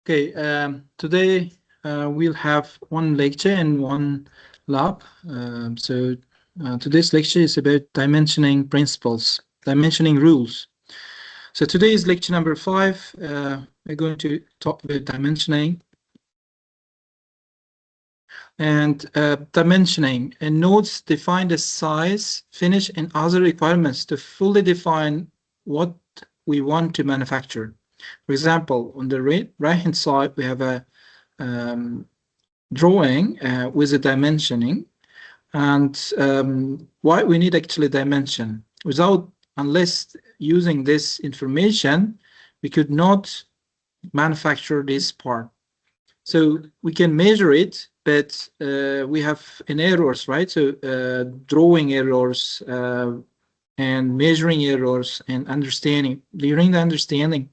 Okay, today we'll have one lecture and one lab. Today's lecture is about dimensioning principles, dimensioning rules. So today is lecture number 5. We're going to talk about dimensioning. And dimensioning, and nodes define the size, finish, and other requirements to fully define what we want to manufacture. For example, on the right-hand side, we have a drawing with a dimensioning, and why we need actually dimension. Unless using this information, we could not manufacture this part. So we can measure it, but we have an errors, right? So drawing errors and measuring errors and understanding. During the understanding,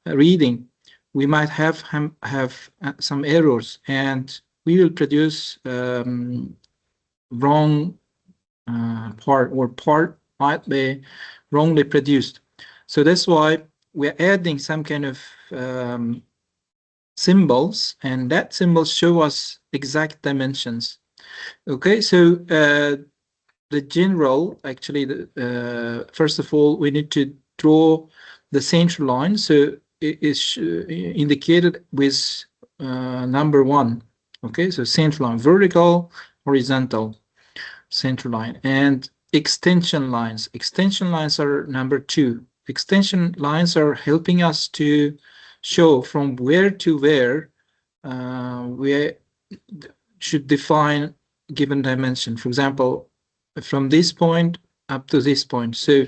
reading, we might have some errors, and we will produce wrong part, or part might be wrongly produced. So that's why we're adding some kind of symbols, and that symbols show us exact dimensions. Okay, so the general, actually, first of all, we need to draw the central line. So it is indicated with number 1. Okay, so central line, vertical, horizontal, central line, and extension lines. Extension lines are number 2. Extension lines are helping us to show from where to where we should define given dimension. For example, from this point up to this point. So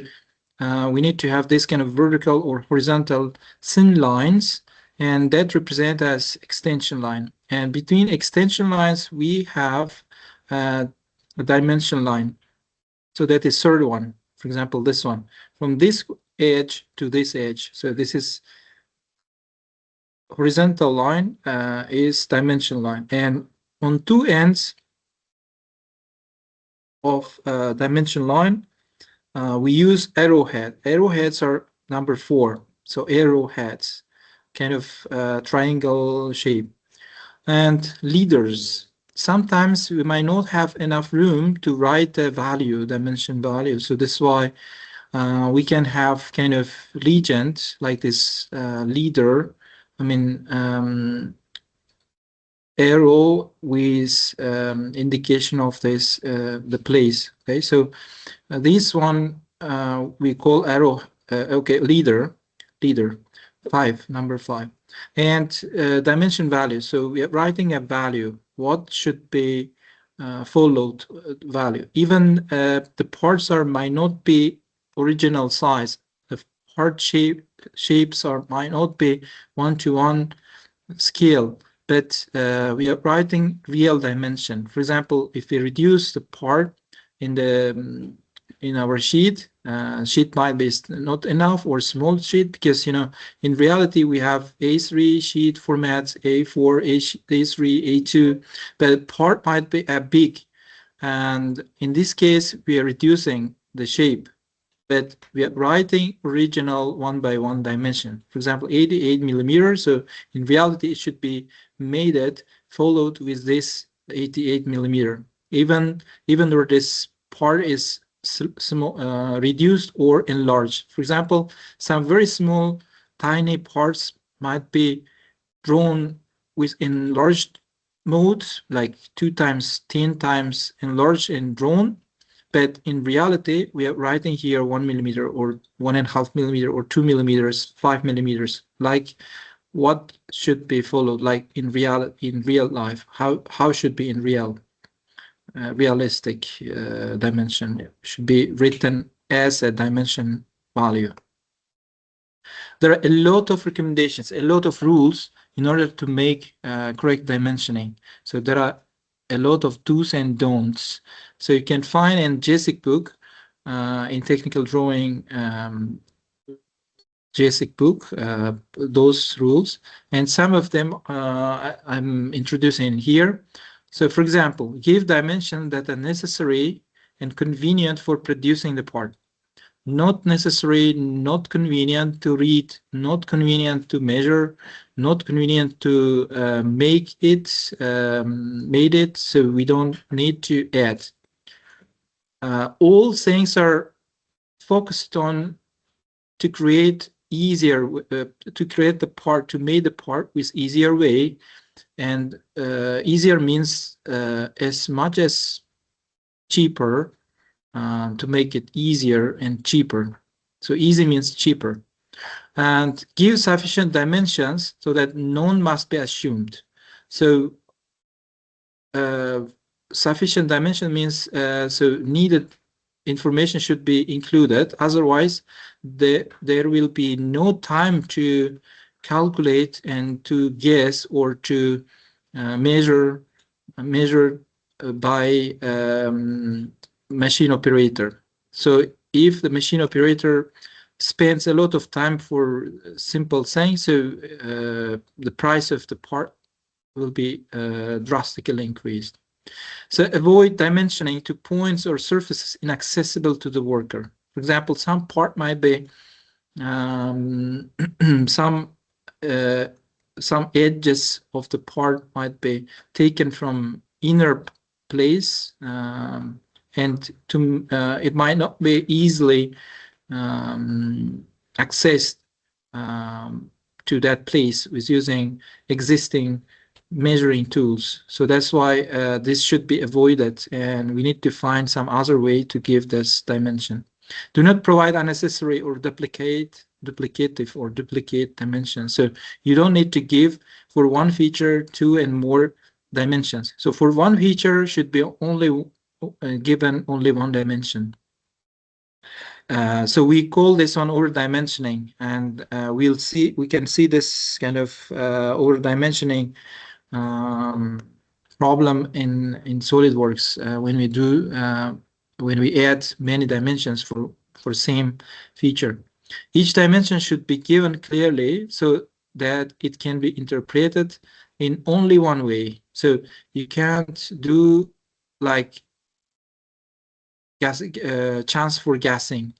we need to have this kind of vertical or horizontal thin lines, and that represent as extension line. And between extension lines, we have a dimension line. So that is third one. For example, this one, from this edge to this edge. So this is horizontal line, is dimension line, and on two ends of dimension line, we use arrowhead. Arrowheads are number 4. So arrowheads, kind of triangle shape. And leaders. Sometimes we might not have enough room to write the value, dimension value. So that's why we can have kind of legend like this leader. I mean, arrow with indication of this the place. Okay, so this one we call arrow. Okay, leader 5, number 5, and dimension value. So we are writing a value. What should be followed value? Even the parts might not be original size. The part shapes might not be 1-to-1 scale, but we are writing real dimension. For example, if we reduce the part in our sheet, sheet might be not enough, or small sheet, because in reality we have A3 sheet formats, A4, A3, A2, but part might be big, and in this case we are reducing the shape, but we are writing original 1-by-1 dimension. For example, 88 millimeters. So in reality, it should be followed with this 88 millimeter, even though this part is reduced or enlarged. For example, some very small, tiny parts might be drawn with enlarged modes, like 2 times 10 times enlarged and drawn. But in reality, we are writing here 1 millimeter or 1.5 millimeter or 2 millimeters, 5 millimeters, like what should be followed, like in real life. How should be in realistic dimension should be written as a dimension value. There are a lot of recommendations, a lot of rules in order to make correct dimensioning. So there are a lot of do's and don'ts. So you can find in JASIC book, in technical drawing JASIC book, those rules, and some of them I'm introducing here. So for example, give dimensions that are necessary and convenient for producing the part. not necessary, not convenient to read, not convenient to measure, not convenient to make it, made it, so we don't need to add. All things are focused on to create easier, to create the part, to make the part with easier way, and easier means as much as cheaper, to make it easier and cheaper. So easy means cheaper. And give sufficient dimensions so that none must be assumed. So sufficient dimension means so needed information should be included. Otherwise, there will be no time to calculate and to guess or to measure by machine operator. So if the machine operator spends a lot of time for simple things, so the price of the part will be drastically increased. So avoid dimensioning to points or surfaces inaccessible to the worker. For example, some part might be some edges of the part might be taken from inner place, and to it might not be easily accessed to that place with using existing measuring tools. So that's why this should be avoided, and we need to find some other way to give this dimension. Do not provide unnecessary or duplicative or duplicate dimensions. So you don't need to give for one feature 2 and more dimensions. So for one feature should be only given only one dimension. So we call this one over-dimensioning, and we can see this kind of over-dimensioning problem in SolidWorks when we add many dimensions for same feature. Each dimension should be given clearly so that it can be interpreted in only one way. So you can't do like chance for guessing,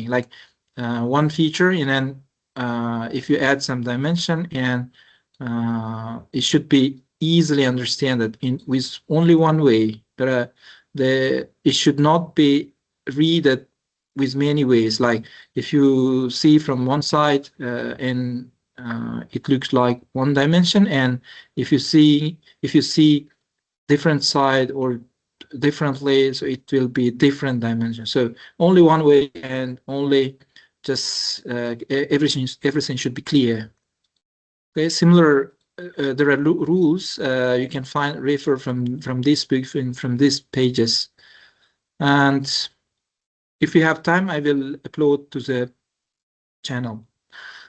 like one feature, and then if you add some dimension, and it should be easily understood with only one way. But it should not be read with many ways. Like if you see from one side and it looks like one dimension, and if you see different side or differently, so it will be different dimension. So only one way, and only just everything should be clear. Okay, similar. There are rules you can refer from this book, from these pages, and if we have time, I will upload to the channel.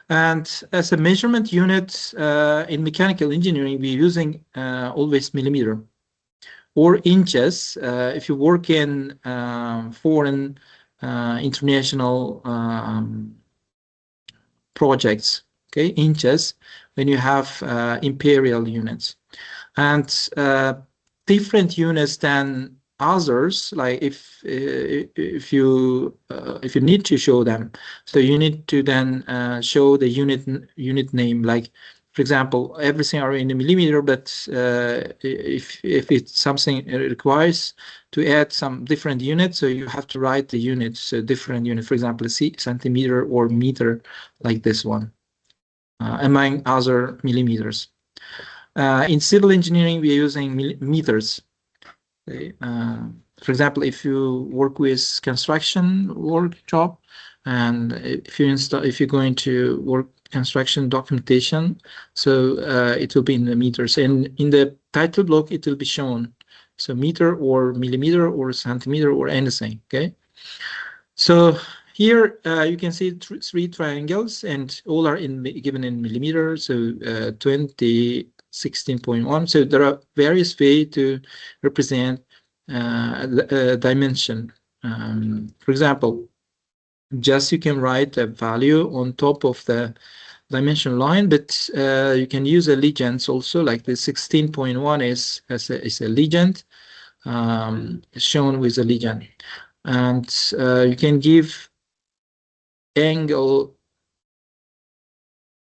And as a measurement unit in mechanical engineering, we're using always millimeter or inches. If you work in foreign international projects, okay, inches when you have imperial units, and different units than others. Like if you need to show them, so you need to then show the unit name. Like for example, everything are in a millimeter, but if it's something requires to add some different units, so you have to write the units, different unit. For example, centimeter or meter, like this one, among other millimeters. In civil engineering, we are using meters. Okay. For example, if you work with construction workshop, and if you're going to work construction documentation, so it will be in the meters, and in the title block it will be shown, so meter or millimeter or centimeter or anything. Okay, so here you can see three triangles, and all are given in millimeters. So 16.1. So there are various ways to represent dimension. For example, just you can write a value on top of the dimension line, but you can use a legend also, like the 16.1 is a legend, shown with a legend, and you can give angle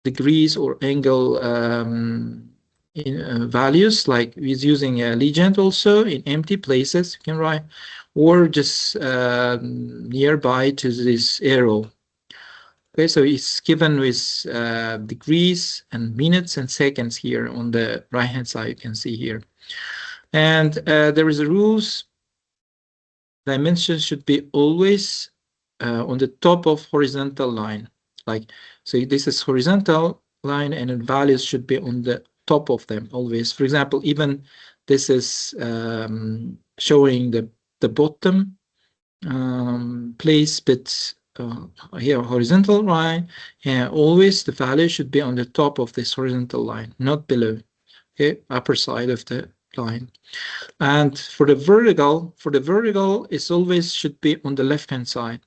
degrees or angle values, like with using a legend also in empty places you can write, or just nearby to this arrow. Okay, so it's given with degrees and minutes and seconds here on the right hand side, you can see here. And there is a rules. Dimensions should be always on the top of horizontal line. Like, so this is horizontal line and the values should be on the top of them always. For example, even this is showing the bottom place, but here horizontal line, and always the value should be on the top of this horizontal line, not below. Okay, upper side of the line. And for the vertical, it's always should be on the left hand side.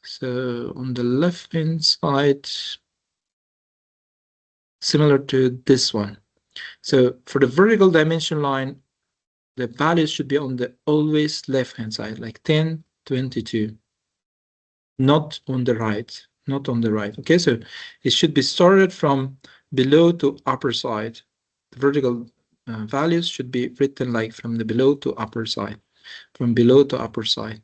So on the left hand side, similar to this one. So for the vertical dimension line, the values should be on the always left hand side, like 10, 22, not on the right, not on the right. Okay, so it should be started from below to upper side. The vertical values should be written like from the below to upper side, from below to upper side.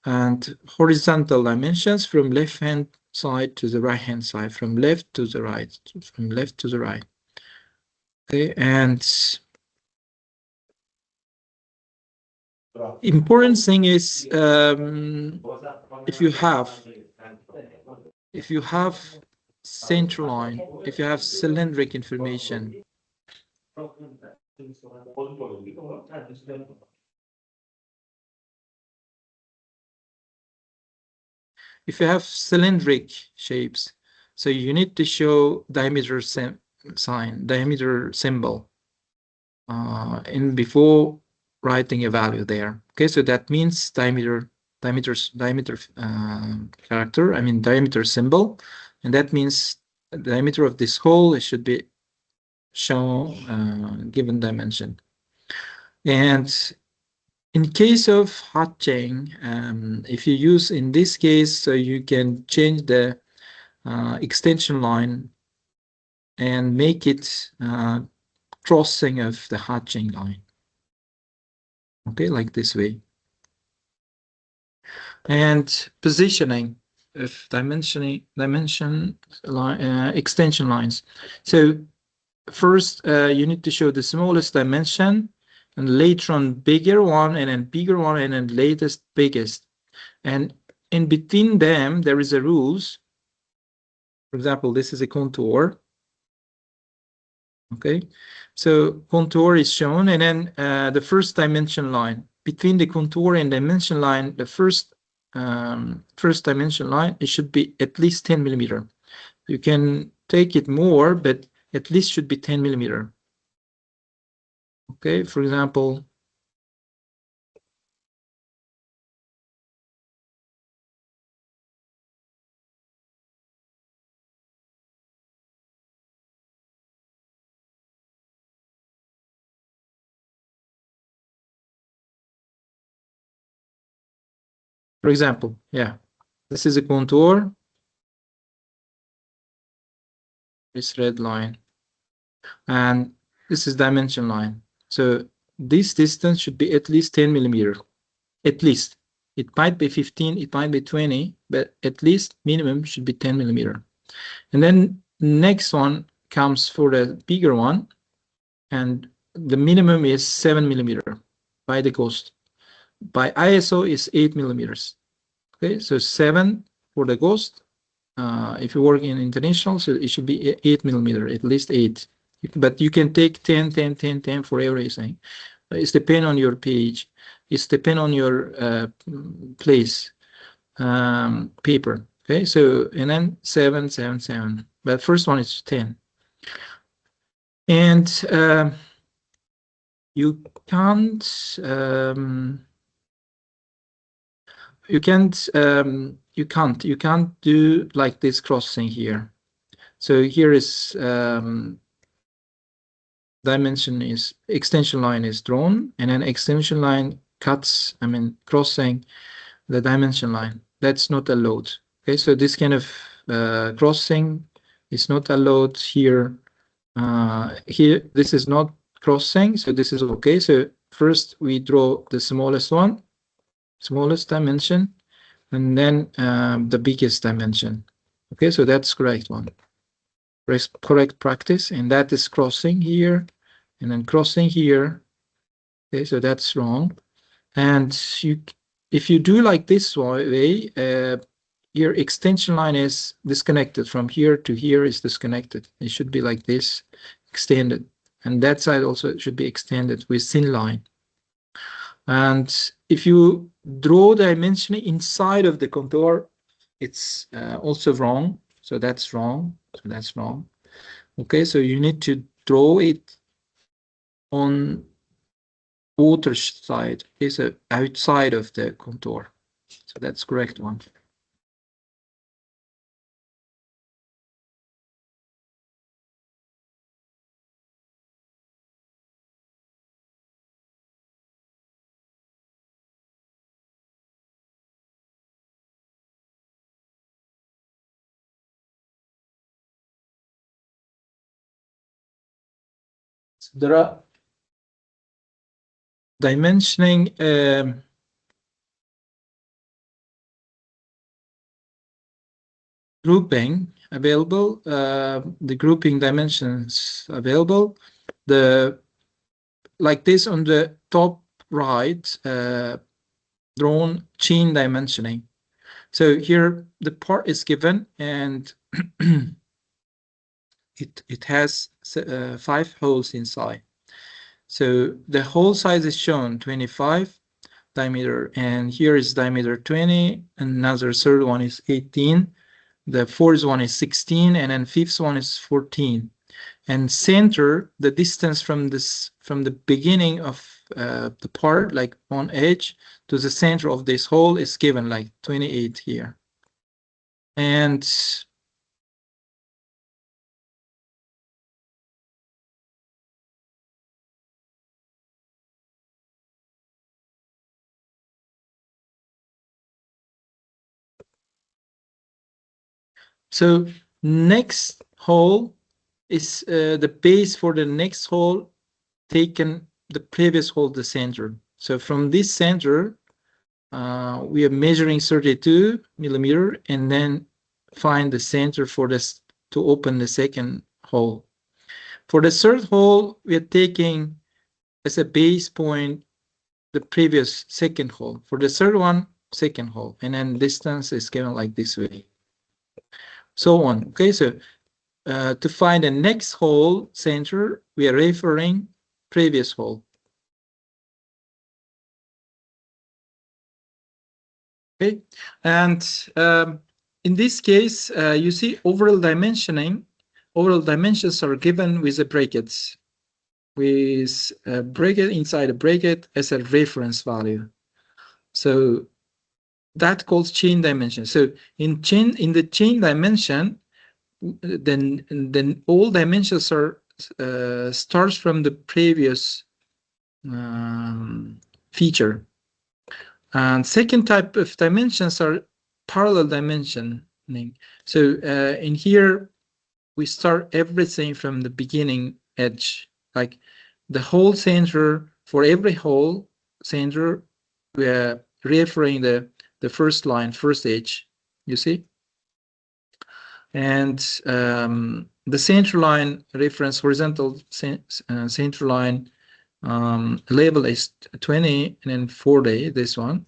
And horizontal dimensions from left hand side to the right hand side, from left to the right, from left to the right. Okay, and important thing is if you have center line, if you have cylindric information, if you have cylindric shapes, so you need to show diameter sign, diameter symbol in before writing a value there. Okay, so that means diameter character, I mean diameter symbol, and that means the diameter of this hole, it should be shown given dimension. And in case of hatching, if you use in this case, so you can change the extension line and make it crossing of the hatching line. Okay, like this way. And positioning of dimension line, extension lines. So first you need to show the smallest dimension, and later on bigger one, and then bigger one, and then latest biggest. And in between them there is a rules. For example, this is a contour. Okay, so contour is shown, and then the first dimension line between the contour and dimension line, the first dimension line, it should be at least 10 millimeter. You can take it more, but at least should be 10 millimeter. Okay, for example, yeah, this is a contour, this red line, and this is dimension line. So this distance should be at least 10 millimeter, at least. It might be 15, it might be 20, but at least minimum should be 10 millimeter. And then next one comes for the bigger one, and the minimum is 7 millimeter by the GOST. By ISO is 8 millimeters. Okay, so 7 for the GOST. If you work in international, so it should be 8 millimeter, at least 8. But you can take 10, 10, 10, 10 for everything. It's depend on your page. It's depend on your place, paper. Okay, so and then 7, 7, 7. But first one is 10. And you can't do like this crossing here. So here is dimension is extension line is drawn, and then extension line cuts, I mean crossing the dimension line. That's not allowed. Okay, so this kind of crossing is not allowed here. Here, this is not crossing, so this is okay. So first we draw the smallest one, smallest dimension, and then the biggest dimension. Okay, so that's correct one. Correct practice, and that is crossing here, and then crossing here. Okay, so that's wrong. And if you do like this way, your extension line is disconnected from here to here is disconnected. It should be like this, extended, and that side also should be extended with thin line. And if you draw dimension inside of the contour, it's also wrong. So that's wrong. So that's wrong. Okay, so you need to draw it on outer side, is outside of the contour. So that's correct one. So there are dimensioning grouping available, the grouping dimensions available, like this on the top right, drawn chain dimensioning. So here the part is given, and it has 5 holes inside. So the hole size is shown 25 diameter, and here is diameter 20, and another third one is 18. The fourth one is 16, and then fifth one is 14. And center, the distance from the beginning of the part, like on edge, to the center of this hole is given like 28 here. And so next hole is the base for the next hole, taken the previous hole, the center. So from this center, we are measuring 32 millimeter, and then find the center for this to open the second hole. For the third hole, we are taking as a base point the previous second hole. For the third one, second hole, and then distance is given like this way. So on. Okay, so to find the next hole center, we are referring previous hole. Okay, and in this case, you see overall dimensioning. Overall dimensions are given with the brackets, with a bracket inside a bracket as a reference value. So that calls chain dimension. So in the chain dimension, then all dimensions are starts from the previous feature. And second type of dimensions are parallel dimensioning. So in here, we start everything from the beginning edge, like the whole center. For every whole center, we are referring the first line, first edge, you see? And the center line reference, horizontal center line label is 20 and then 40, this one.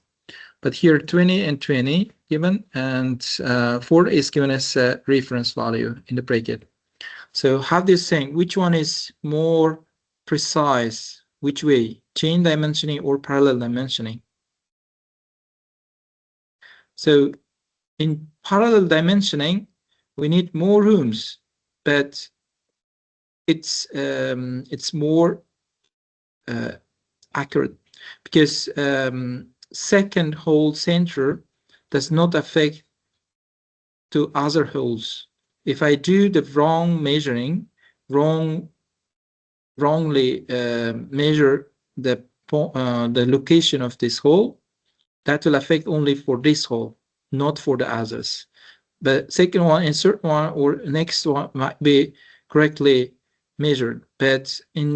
But here 20 and 20 given, and 40 is given as a reference value in the bracket. So how this saying, which one is more precise? Which way? Chain dimensioning or parallel dimensioning? So in parallel dimensioning, we need more rooms, but it's more accurate, because second hole center does not affect to other holes. If I do the wrong measuring, wrongly measure the location of this hole, that will affect only for this hole. not for the others. The second one, insert one, or next one might be correctly measured. But in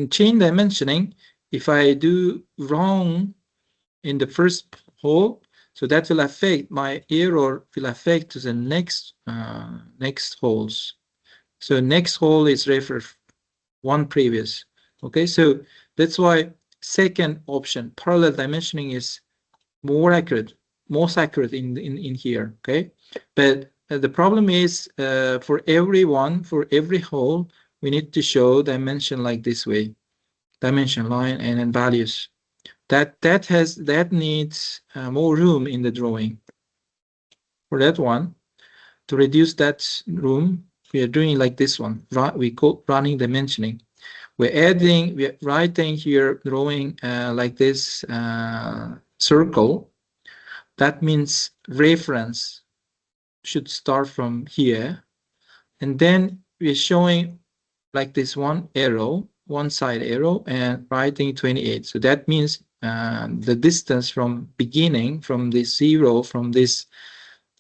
chain dimensioning, if I do wrong in the first hole, so that will affect my error, will affect to the next holes. So next hole is refer one previous. Okay, so that's why second option, parallel dimensioning, is more accurate, most accurate in here. Okay, but the problem is for every hole, we need to show dimension like this way, dimension line and then values. That needs more room in the drawing. For that one, to reduce that room, we are doing like this one. We call running dimensioning. We're writing here, drawing like this circle. That means reference should start from here, and then we're showing like this one side arrow, and writing 28. So that means the distance from beginning, from this 0, from this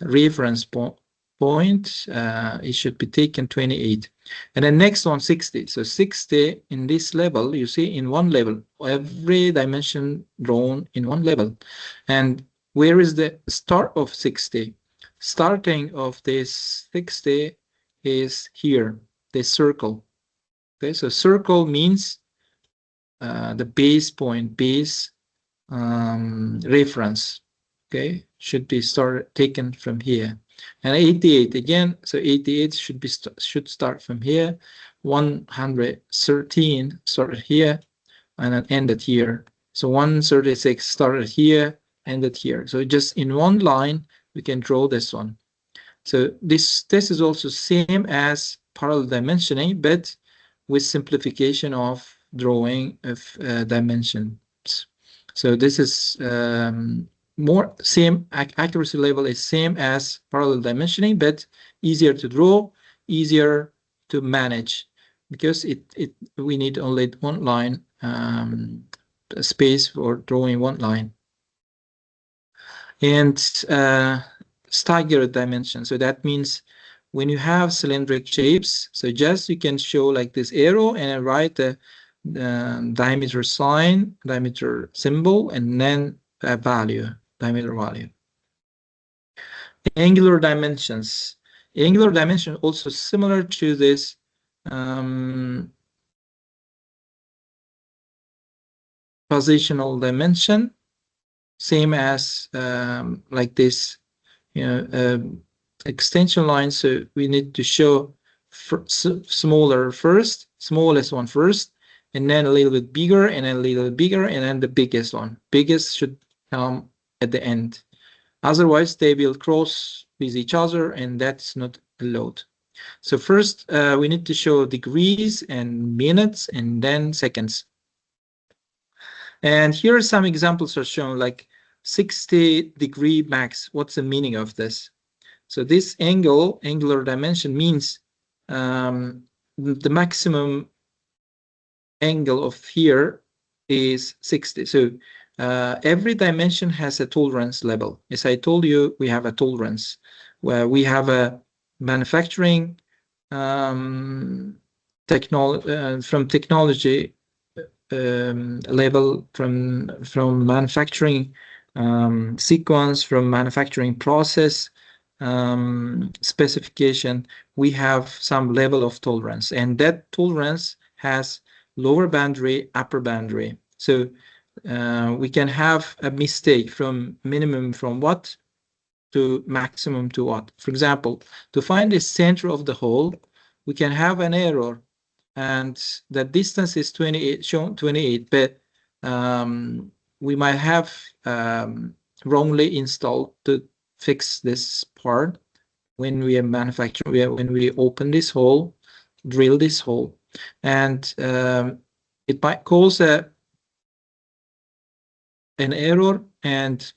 reference point, it should be taken 28. And then next one, 60. So 60 in this level, you see, in one level, every dimension drawn in one level. And where is the start of 60? Starting of this 60 is here, this circle. Okay, so circle means the base point, base reference. Okay, should be taken from here. And 88 again, so 88 should start from here. 113 started here and then ended here. So 136 started here, ended here. So just in one line we can draw this one. So this is also same as parallel dimensioning, but with simplification of drawing of dimensions. So this is more same accuracy level is same as parallel dimensioning, but easier to draw, easier to manage, because we need only one line space for drawing one line. And staggered dimension. So that means when you have cylindrical shapes, so just you can show like this arrow and write the diameter sign, diameter symbol, and then a value, diameter value. Angular dimensions. Angular dimension also similar to this positional dimension, same as like this, extension line. So we need to show smaller first, smallest one first, and then a little bit bigger, and then a little bit bigger, and then the biggest one. Biggest should come at the end. Otherwise, they will cross with each other, and that's not allowed. So first, we need to show degrees and minutes, and then seconds. And here are some examples are shown, like 60-degree max. What's the meaning of this? So this angular dimension, means the maximum angle of here is 60. So every dimension has a tolerance level. As I told you, we have a tolerance where we have a manufacturing technology level, from manufacturing sequence, from manufacturing process specification. We have some level of tolerance, and that tolerance has lower boundary, upper boundary. So we can have a mistake from minimum from what to maximum to what. For example, to find the center of the hole, we can have an error, and the distance is 28, shown 28, but we might have wrongly installed to fix this part when we are manufacturing, when we open this hole, drill this hole, and it might cause an error, and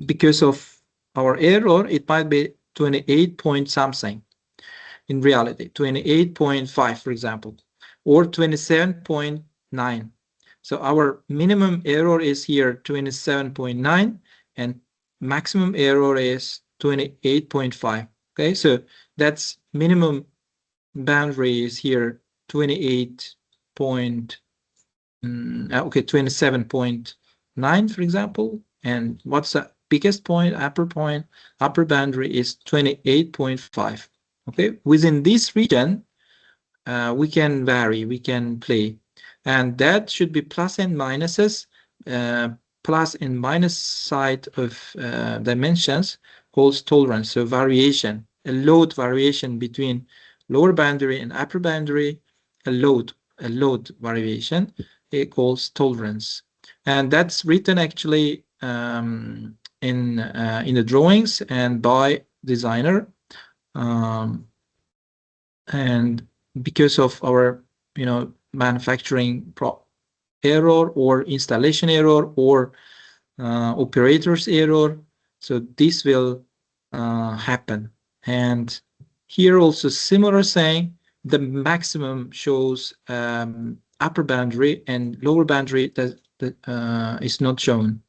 because of our error, it might be 28 point something. In reality, 28.5, for example, or 27.9. So our minimum error is here 27.9 and maximum error is 28.5. Okay, so that's minimum boundary is here 27.9, for example. And what's the biggest point, upper boundary is 28.5. Okay, within this region, we can vary, we can play. And that should be plus and minuses. Plus and minus side of dimensions calls tolerance. So variation, a load variation between lower boundary and upper boundary, a load variation, it calls tolerance. And that's written actually in the drawings and by designer. And because of our, manufacturing error or installation error or operator's error, so this will happen. And here also similar saying, the maximum shows upper boundary and lower boundary that is not shown.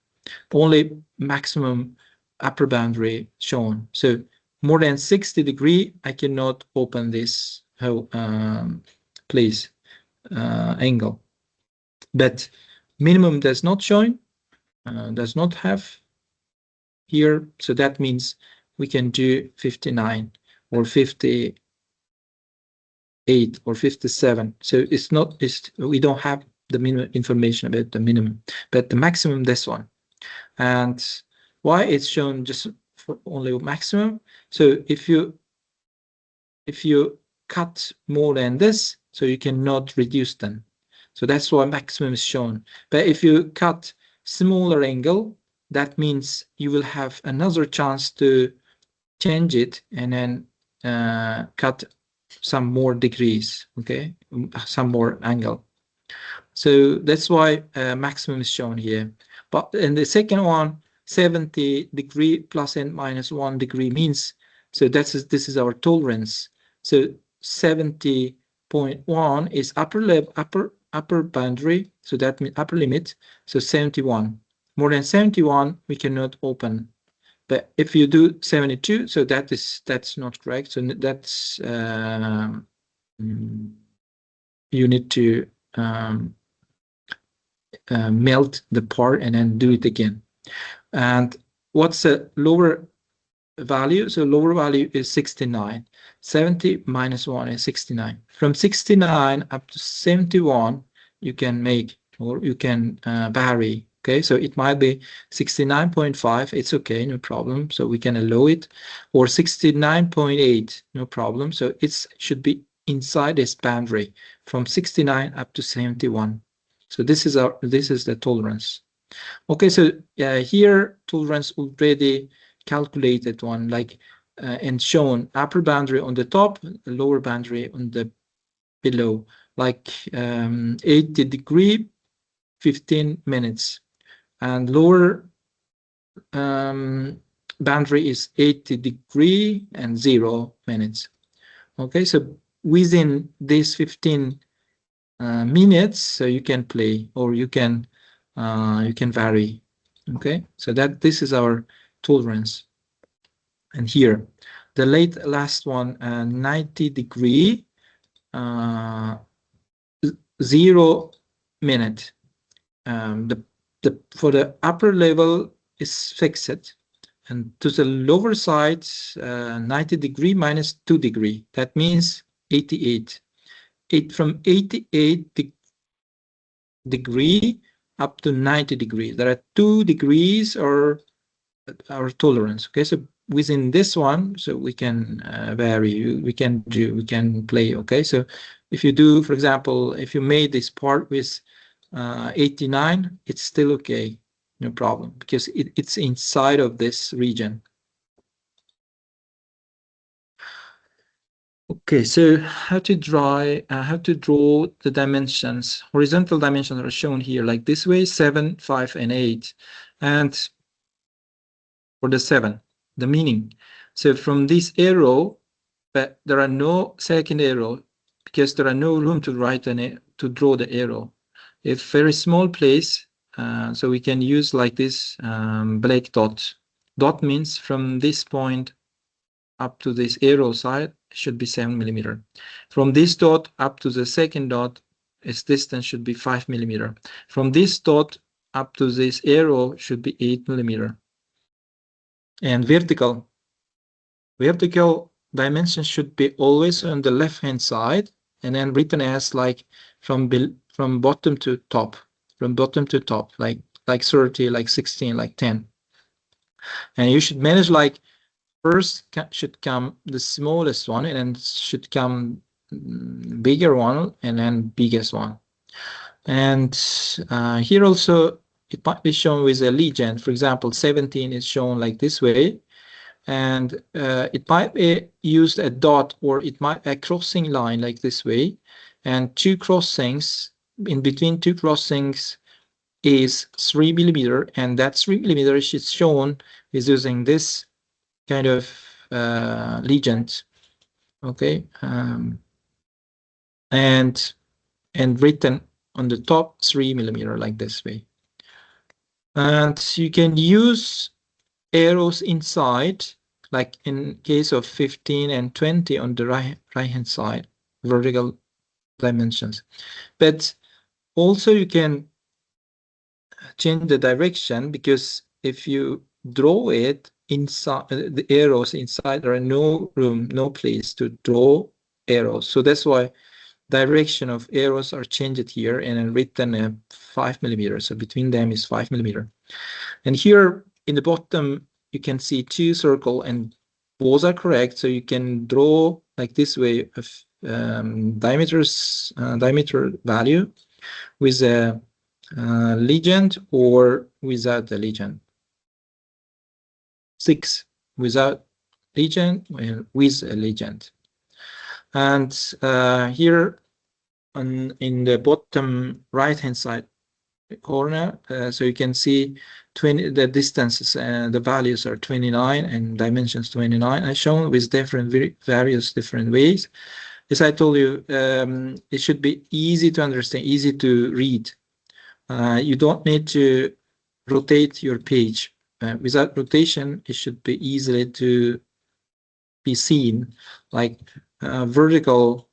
Only maximum upper boundary shown. So more than 60 degree, I cannot open this whole place angle. But minimum does not show, does not have here. So that means we can do 59 or 58 or 57. So we don't have the minimum information about the minimum, but the maximum, this one. And why it's shown just for only maximum? So if you cut more than this, so you cannot reduce them. So that's why maximum is shown. But if you cut smaller angle, that means you will have another chance to change it and then cut some more degrees, okay, some more angle. So that's why maximum is shown here. But in the second one, 70 degree plus and minus 1 degree means, so this is our tolerance. So 70.1 is upper boundary, so that means upper limit. So 71, more than 71 we cannot open. But if you do 72, so that's not correct. So that's you need to melt the part and then do it again. And what's the lower value? So lower value is 69. 70 minus 1 is 69. From 69 up to 71, you can make, or you can vary. Okay, so it might be 69.5. It's okay, no problem. So we can allow it, or 69.8, no problem. So it should be inside this boundary from 69 up to 71. So this is the tolerance. Okay, so here tolerance already calculated one, like and shown upper boundary on the top, lower boundary on the below, like 80 degree, 15 minutes, and lower boundary is 80 degree and 0 minutes. Okay, so within these 15 minutes, so you can play, or you can vary. Okay, so this is our tolerance. And here the last one, 90 degree, 0 minute. For the upper level is fixed, and to the lower side 90 degree minus 2 degree, that means 88. From 88 degree up to 90 degrees, there are 2 degrees or our tolerance. Okay, so within this one, so we can vary, we can play. Okay, so if you do, for example, if you made this part with 89, it's still okay, no problem, because it's inside of this region. Okay, so how to draw the dimensions. Horizontal dimensions are shown here like this way: 7, 5, and 8. And for the 7, the meaning. So from this arrow, but there are no second arrow because there are no room to draw the arrow. If very small place, so we can use like this black dot. Dot means from this point up to this arrow side should be 7 millimeter. From this dot up to the second dot, its distance should be 5 millimeter. From this dot up to this arrow should be 8 millimeter. And vertical dimensions should be always on the left hand side, and then written as like from bottom to top, like 30, like 16, like 10. And you should manage like first should come the smallest one, and then should come bigger one, and then biggest one. And here also it might be shown with a legend. For example, 17 is shown like this way, and it might be used a dot, or it might be a crossing line like this way, and two crossings, in between two crossings is 3 millimeter, and that 3 millimeter is shown is using this kind of legend, okay, and written on the top 3 millimeter like this way. And you can use arrows inside, like in case of 15 and 20 on the right hand side, vertical dimensions. But also you can change the direction, because if you draw it inside the arrows inside, there are no room, no place to draw arrows. So that's why direction of arrows are changed here and written 5 millimeters. So between them is 5 millimeter. And here in the bottom you can see two circles, and both are correct. So you can draw like this way of diameter value with a legend or without the legend. 6 without legend, with a legend. And here in the bottom right hand side corner, so you can see the distances, the values are 29 and dimensions 29 are shown with various different ways. As I told you, it should be easy to understand, easy to read. You don't need to rotate your page. Without rotation, it should be easily to be seen. Like vertical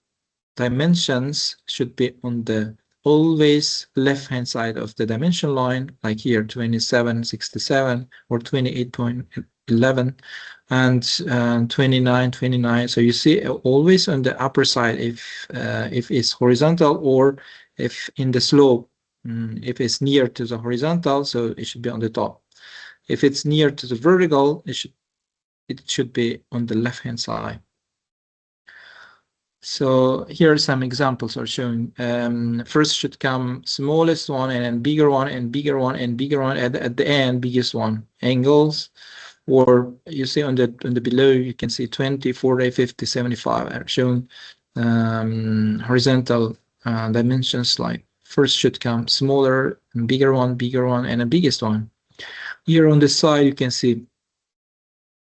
dimensions should be on the always left hand side of the dimension line, like here 2767 or 28.11 and 29. So you see always on the upper side if it's horizontal, or if in the slope, if it's near to the horizontal, so it should be on the top. If it's near to the vertical, it should be on the left hand side. So here are some examples are showing. First should come smallest one, and then bigger one, and bigger one, and bigger one, at the end biggest one. Angles, or you see on the below you can see 20, 40, 50, 75 are shown horizontal dimensions. Like first should come smaller, and bigger one, and the biggest one. Here on the side you can see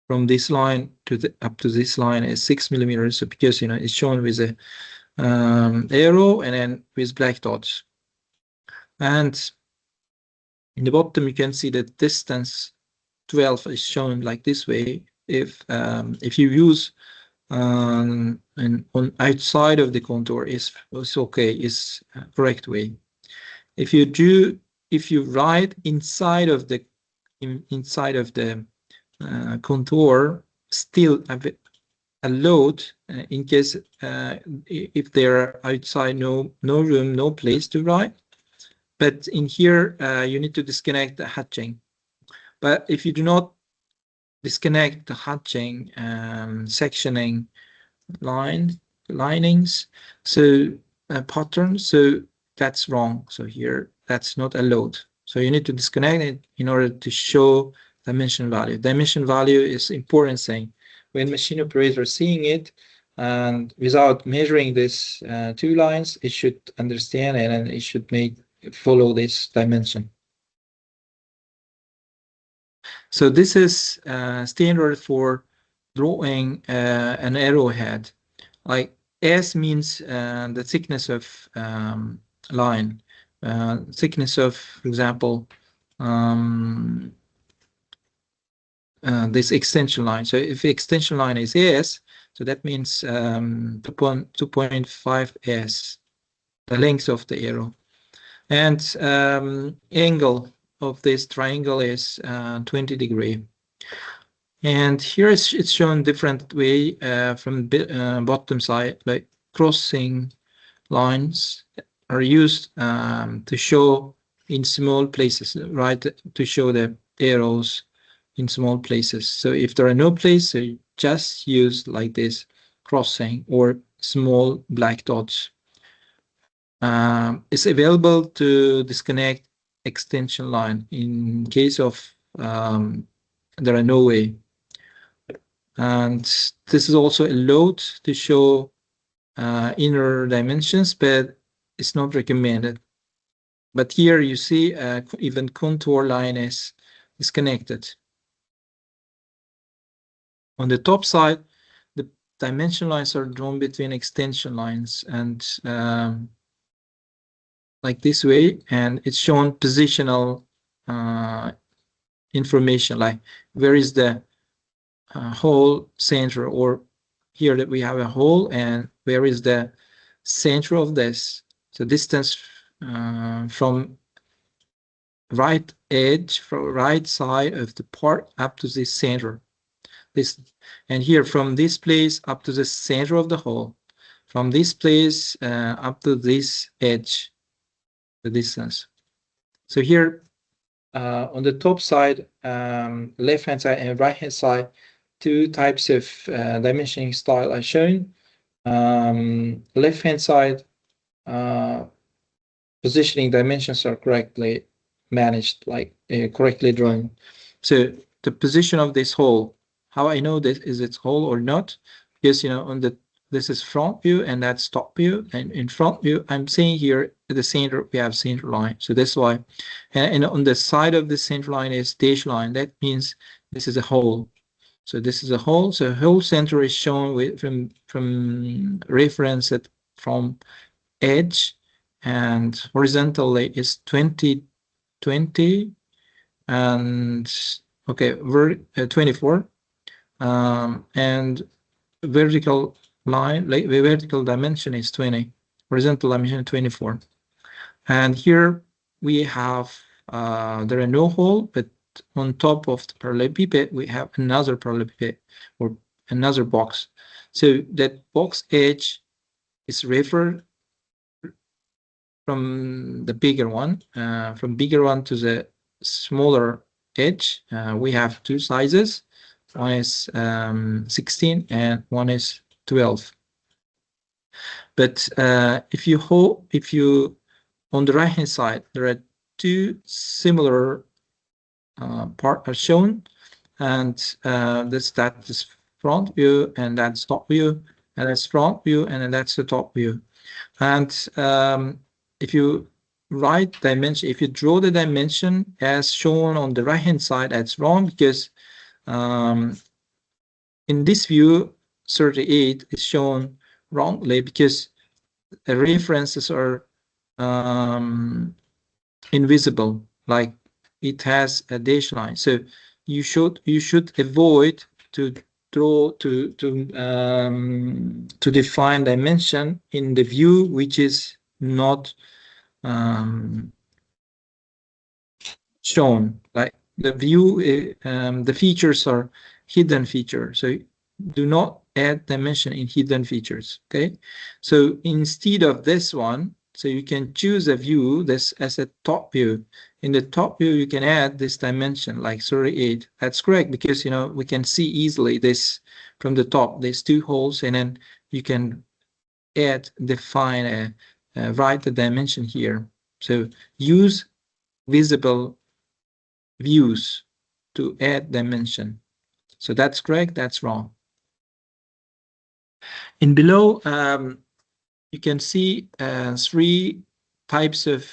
from this line to up to this line is 6 millimeters. So because it's shown with a arrow and then with black dots. And in the bottom you can see the distance 12 is shown like this way. If you use on outside of the contour, it's okay, is correct way. If you write inside of the contour, still a load in case if they're outside, no room, no place to write. But in here you need to disconnect the hatching. But if you do not disconnect the hatching, sectioning linings, so patterns, so that's wrong. So here that's not a load. So you need to disconnect it in order to show dimension value. Dimension value is important thing. When machine operator seeing it and without measuring this two lines, it should understand and it should follow this dimension. So this is standard for drawing an arrowhead. Like S means the thickness of line. thickness of, for example, this extension line. So if the extension line is S, so that means 2.5 S, the length of the arrow. And angle of this triangle is 20 degree. And here it's shown different way from bottom side, like crossing lines are used to show in small places, right? To show the arrows in small places. So if there are no places, so just use like this crossing or small black dots. It's available to disconnect extension line in case of there are no way. And this is also allowed to show inner dimensions, but it's not recommended. But here you see even contour line is connected. On the top side, the dimension lines are drawn between extension lines and like this way, and it's shown positional information, like where is the hole center, or here that we have a hole and where is the center of this. So distance from right edge, from right side of the part up to the center. This, and here from this place up to the center of the hole, from this place up to this edge, the distance. So here on the top side, left hand side and right hand side, two types of dimensioning style are shown. Left hand side positioning dimensions are correctly managed, like correctly drawn. So the position of this hole, how I know this is its hole or not, because on the this is front view and that's top view, and in front view I'm saying here at the center we have center line, so that's why, and on the side of the center line is dash line. That means this is a hole. So this is a hole. So hole center is shown with from reference at from edge, and horizontally is 20 and okay, 24, and vertical line, like the vertical dimension is 20, horizontal dimension 24. And here we have there are no hole, but on top of the parallelepiped we have another parallelepiped or another box. So that box edge is referred from the bigger one, from bigger one to the smaller edge. We have two sizes. One is 16 and one is 12. But if you on the right hand side, there are two similar parts are shown, and that is front view, and that's top view, and that's front view, and then that's the top view. And if you write dimension, if you draw the dimension as shown on the right hand side, that's wrong, because in this view 38 is shown wrongly, because the references are invisible, like it has a dash line. So you should avoid to draw to define dimension in the view which is not shown. Like the view, the features are hidden features, so do not add dimension in hidden features. Okay, so instead of this one, so you can choose a view this as a top view. In the top view you can add this dimension like 38. That's correct, because we can see easily this from the top, there's two holes, and then you can define write the dimension here. So use visible views to add dimension. So that's correct, that's wrong. And below you can see three types of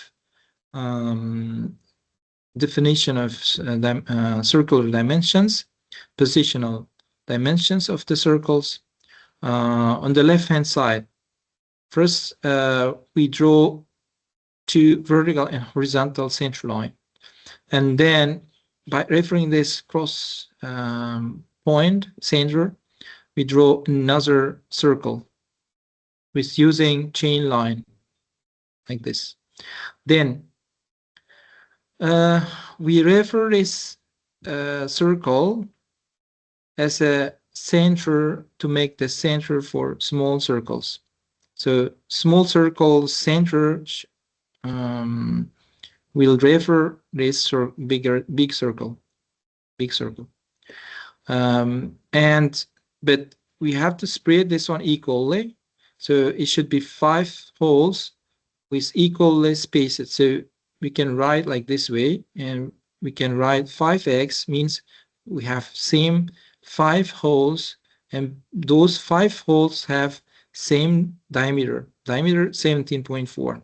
definition of circular dimensions, positional dimensions of the circles. On the left hand side, first we draw two vertical and horizontal center line. And then by referring this cross point center, we draw another circle with using chain line like this. Then we refer this circle as a center to make the center for small circles. So small circle center will refer this big circle. But we have to spread this one equally. So it should be 5 holes with equally spaced. So we can write like this way, and we can write 5x means we have same 5 holes, and those 5 holes have same diameter 17.4.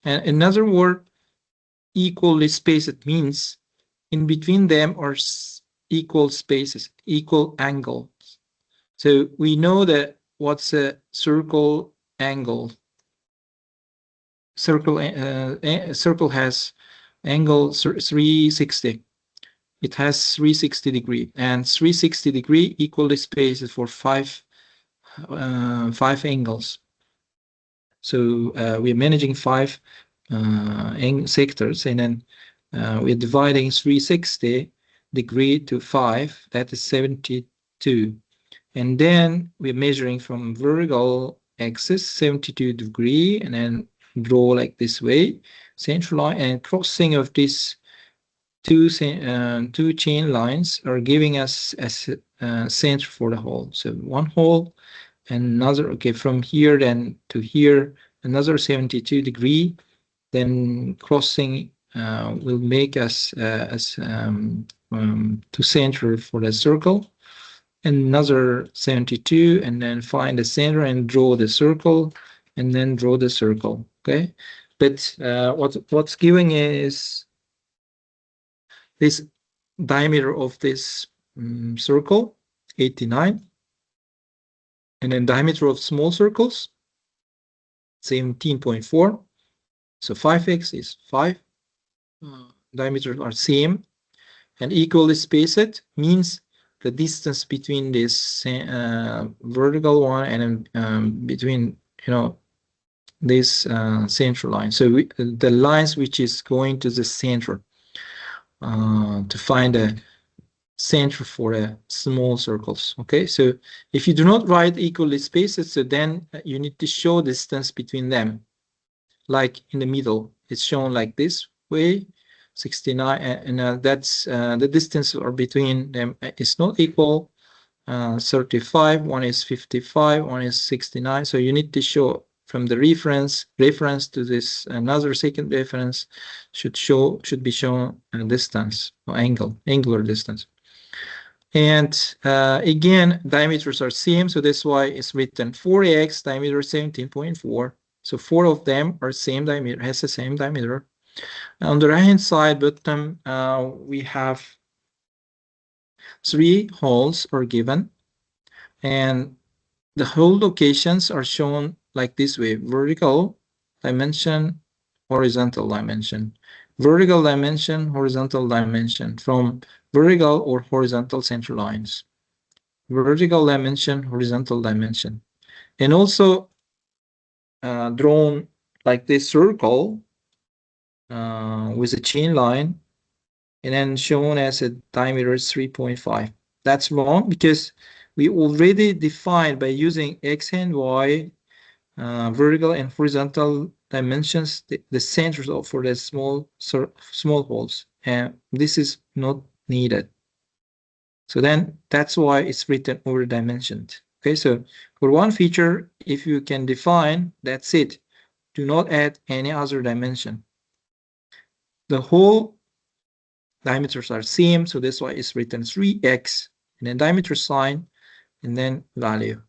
And another word, equally spaced, means in between them are equal spaces, equal angles. So we know that what's a circle angle. Circle has angle 360. It has 360 degree, and 360 degree equally spaced for 5 angles. So we're managing 5 sectors, and then we're dividing 360 degree to 5. That is 72. And then we're measuring from vertical axis 72 degree, and then draw like this way, center line, and crossing of these two chain lines are giving us as a center for the hole. So one hole and another, okay, from here then to here, another 72 degree, then crossing will make us to center for the circle, another 72, and then find the center and draw the circle, and then draw the circle. Okay, but what's giving is this diameter of this circle 89, and then diameter of small circles 17.4. So 5x is 5. Diameters are same and equally spaced, means the distance between this vertical one and between, you know, this center line. So the lines which is going to the center to find a center for the small circles. Okay, so if you do not write equally spaced, so then you need to show distance between them, like in the middle. It's shown like this way, 69, and that's the distance or between them is not equal. 35, one is 55, one is 69. So you need to show from the reference to this another second reference should be shown a distance or angular distance. And again, diameters are same, so that's why it's written 4x diameter 17.4. So 4 of them are same diameter, has the same diameter. On the right hand side bottom, we have 3 holes are given, and the hole locations are shown like this way: vertical dimension, horizontal dimension, vertical dimension, horizontal dimension, from vertical or horizontal center lines, vertical dimension, horizontal dimension, and also drawn like this circle with a chain line, and then shown as a diameter 3.5. That's wrong because we already defined by using x and y vertical and horizontal dimensions the centers for the small holes, and this is not needed. So then that's why it's written over dimensioned. Okay, so for one feature, if you can define, that's it. Do not add any other dimension. The whole diameters are same, so that's why it's written 3x and then diameter sign and then value.